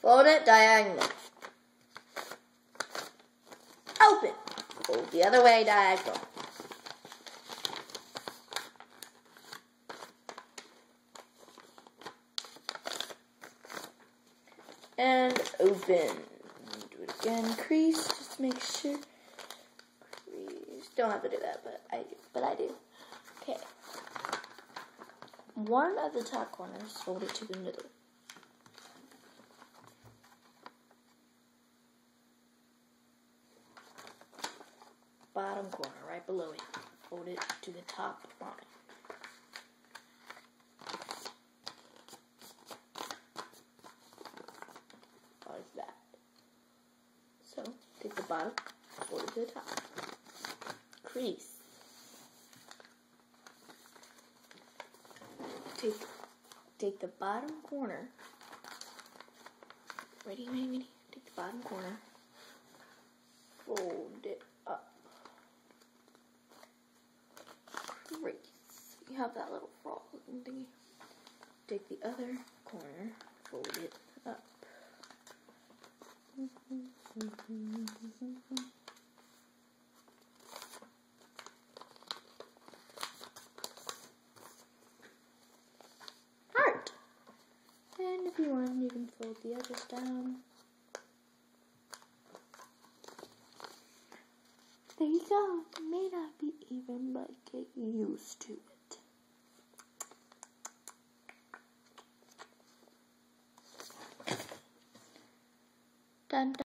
Fold it diagonally. Open. Fold the other way diagonal. And open. Do it again. Crease, just to make sure. Crease. Don't have to do that, but I do. Okay. One of the top corners, fold it to the middle. Bottom corner, right below it. Fold it to the top line. Like that. So, take the bottom, fold it to the top. Crease. Take the bottom corner. Ready? Take the bottom corner. Fold it up. Crease. You have that little frog looking thingy. Take the other corner. Fold it up. Heart. And if you want, you can fold the edges down. There you go. It may not be even, but get used to it. Dun, dun.